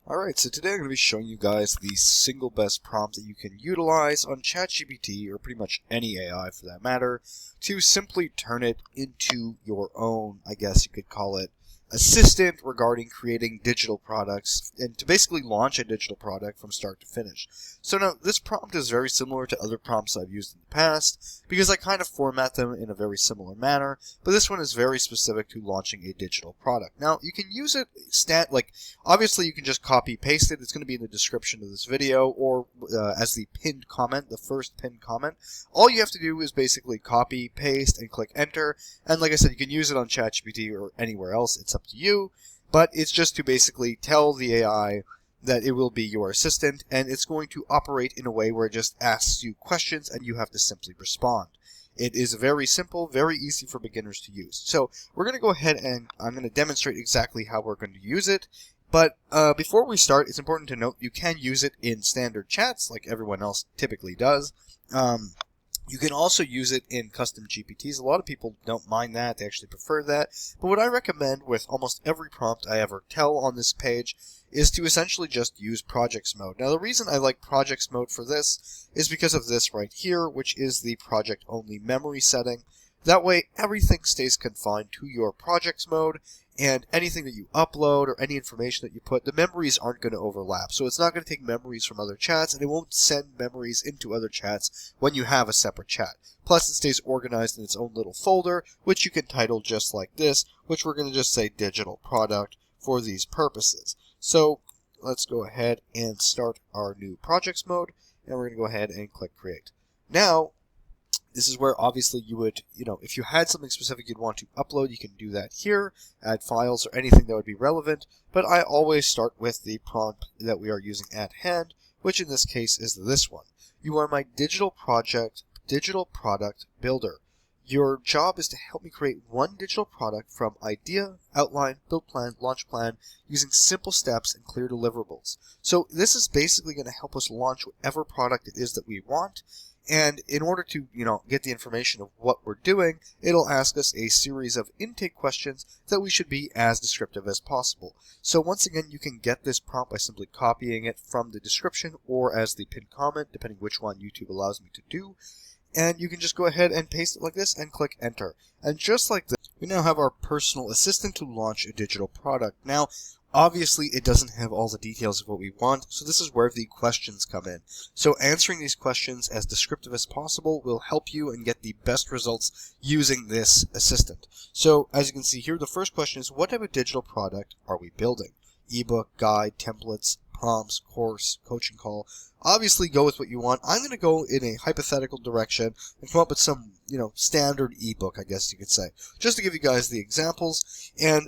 Alright, so today I'm going to be showing you guys the single best prompt that you can utilize on ChatGPT, or pretty much any AI for that matter, to simply turn it into your own, I guess you could call it, assistant regarding creating digital products, and to basically launch a digital product from start to finish. So now, this prompt is very similar to other prompts I've used in the past, because I kind of format them in a very similar manner, but this one is very specific to launching a digital product. Now, you can use it, obviously you can just copy paste it. It's going to be in the description of this video, or as the pinned comment, the first pinned comment. All you have to do is basically copy, paste, and click enter, and like I said, you can use it on ChatGPT or anywhere else. It's up to you, but it's just to basically tell the AI that it will be your assistant, and it's going to operate in a way where it just asks you questions and you have to simply respond. It is very simple, very easy for beginners to use. So we're going to go ahead and I'm going to demonstrate exactly how we're going to use it. But before we start, it's important to note you can use it in standard chats like everyone else typically does. You can also use it in custom GPTs. A lot of people don't mind that. They actually prefer that. But what I recommend with almost every prompt I ever tell on this page is to essentially just use projects mode. Now, the reason I like projects mode for this is because of this right here, which is the project only memory setting. That way, everything stays confined to your projects mode, and anything that you upload or any information that you put, the memories aren't going to overlap. So it's not going to take memories from other chats, and it won't send memories into other chats when you have a separate chat. Plus, it stays organized in its own little folder, which you can title just like this, which we're going to just say digital product for these purposes. So let's go ahead and start our new projects mode, and we're going to go ahead and click create. Now, this is where obviously you would, if you had something specific you'd want to upload, you can do that here, add files or anything that would be relevant, but I always start with the prompt that we are using at hand, which in this case is this one. You are my digital product builder. Your job is to help me create one digital product from idea, outline, build plan, launch plan, using simple steps and clear deliverables. So this is basically going to help us launch whatever product it is that we want. And in order to, get the information of what we're doing, it'll ask us a series of intake questions that we should be as descriptive as possible. So once again, you can get this prompt by simply copying it from the description or as the pinned comment, depending which one YouTube allows me to do. And you can just go ahead and paste it like this and click enter. And just like this, we now have our personal assistant to launch a digital product. Now, obviously, it doesn't have all the details of what we want, so this is where the questions come in. So answering these questions as descriptive as possible will help you and get the best results using this assistant. So as you can see here, the first question is, what type of digital product are we building? Ebook, guide, templates, prompts, course, coaching call. Obviously, go with what you want. I'm going to go in a hypothetical direction and come up with some, standard ebook, I guess you could say, just to give you guys the examples. And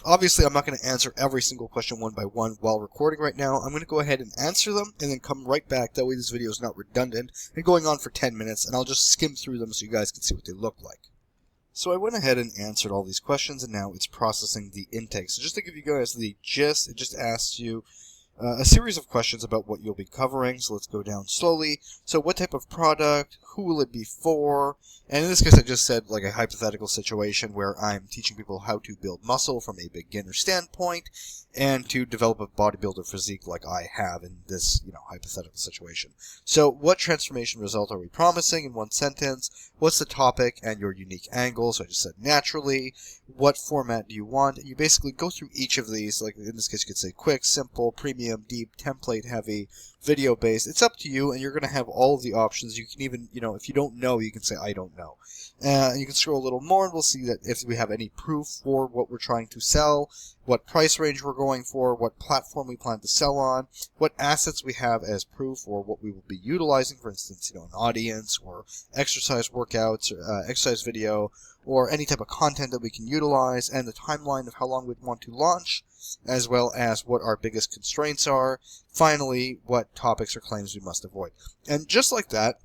obviously, I'm not going to answer every single question one by one while recording right now. I'm going to go ahead and answer them and then come right back. That way, this video is not redundant and going on for 10 minutes, and I'll just skim through them so you guys can see what they look like. So I went ahead and answered all these questions, and now it's processing the intake. So just to give you guys the gist, it just asks you a series of questions about what you'll be covering. So let's go down slowly. So what type of product? Who will it be for? And in this case, I just said like a hypothetical situation where I'm teaching people how to build muscle from a beginner standpoint and to develop a bodybuilder physique like I have in this, hypothetical situation. So what transformation result are we promising in one sentence? What's the topic and your unique angle? So I just said naturally. What format do you want? And you basically go through each of these. Like in this case, you could say quick, simple, premium, deep, template heavy, video based. It's up to you, and you're going to have all of the options. You can even, if you don't know, you can say I don't know. You can scroll a little more, and we'll see that if we have any proof for what we're trying to sell, what price range we're going for, what platform we plan to sell on, what assets we have as proof, or what we will be utilizing, for instance, an audience, or exercise workouts, or exercise video, or any type of content that we can utilize, and the timeline of how long we'd want to launch, as well as what our biggest constraints are. Finally, what topics or claims we must avoid. And just like that,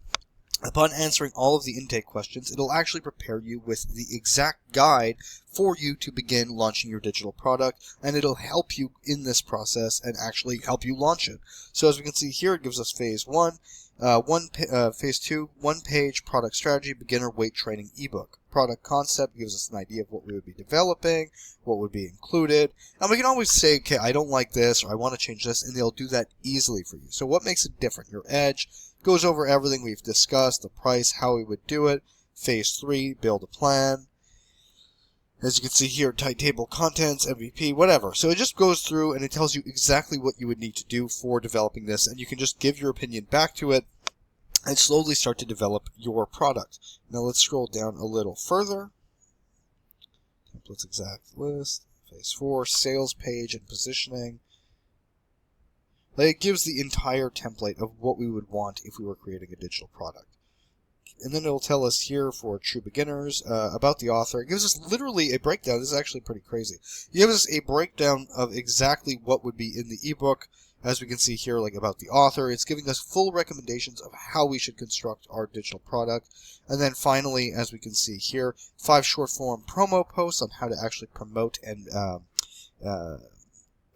upon answering all of the intake questions, it'll actually prepare you with the exact guide for you to begin launching your digital product, and it'll help you in this process and actually help you launch it. So as we can see here, it gives us phase 1, phase 2, 1-page product strategy, beginner weight training ebook. Product concept gives us an idea of what we would be developing, what would be included, and we can always say, okay, I don't like this, or I want to change this, and they'll do that easily for you. So what makes it different? Your edge goes over everything we've discussed, the price, how we would do it. Phase 3, build a plan. As you can see here, tight table contents, MVP, whatever. So it just goes through and it tells you exactly what you would need to do for developing this, and you can just give your opinion back to it and slowly start to develop your product. Now let's scroll down a little further. Templates exact list, phase 4, sales page and positioning. It gives the entire template of what we would want if we were creating a digital product. And then it'll tell us here for true beginners about the author. It gives us literally a breakdown. This is actually pretty crazy. It gives us a breakdown of exactly what would be in the ebook. As we can see here, like about the author, it's giving us full recommendations of how we should construct our digital product. And then finally, as we can see here, 5 short-form promo posts on how to actually promote and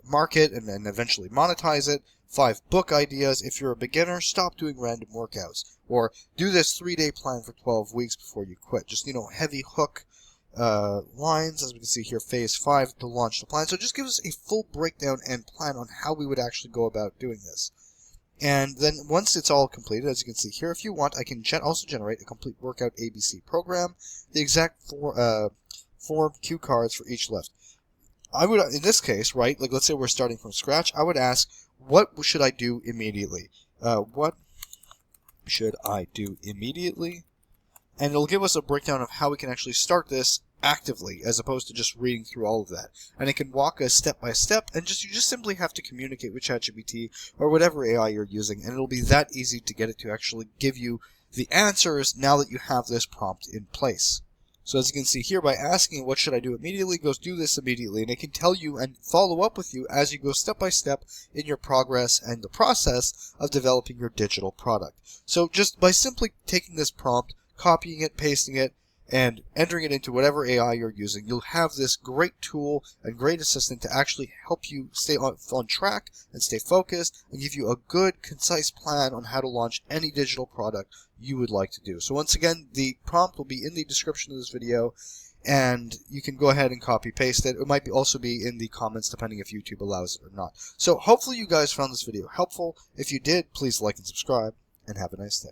market and eventually monetize it. 5 book ideas. If you're a beginner, stop doing random workouts. Or do this 3-day plan for 12 weeks before you quit. Just, heavy hook lines, as we can see here, phase 5 to launch the plan. So it just gives us a full breakdown and plan on how we would actually go about doing this. And then once it's all completed, as you can see here, if you want, I can also generate a complete workout ABC program, the exact form cue cards for each lift. I would, in this case, right, like let's say we're starting from scratch, I would ask, what should I do immediately? What should I do immediately? And it'll give us a breakdown of how we can actually start this actively, as opposed to just reading through all of that. And it can walk us step by step, and you just simply have to communicate with ChatGPT or whatever AI you're using, and it'll be that easy to get it to actually give you the answers now that you have this prompt in place. So as you can see here, by asking what should I do immediately, it goes do this immediately, and it can tell you and follow up with you as you go step by step in your progress and the process of developing your digital product. So just by simply taking this prompt, copying it, pasting it, and entering it into whatever AI you're using, you'll have this great tool and great assistant to actually help you stay on track and stay focused and give you a good, concise plan on how to launch any digital product you would like to do. So once again, the prompt will be in the description of this video, and you can go ahead and copy paste it. It might also be in the comments depending if YouTube allows it or not. So hopefully you guys found this video helpful. If you did, please like and subscribe, and have a nice day.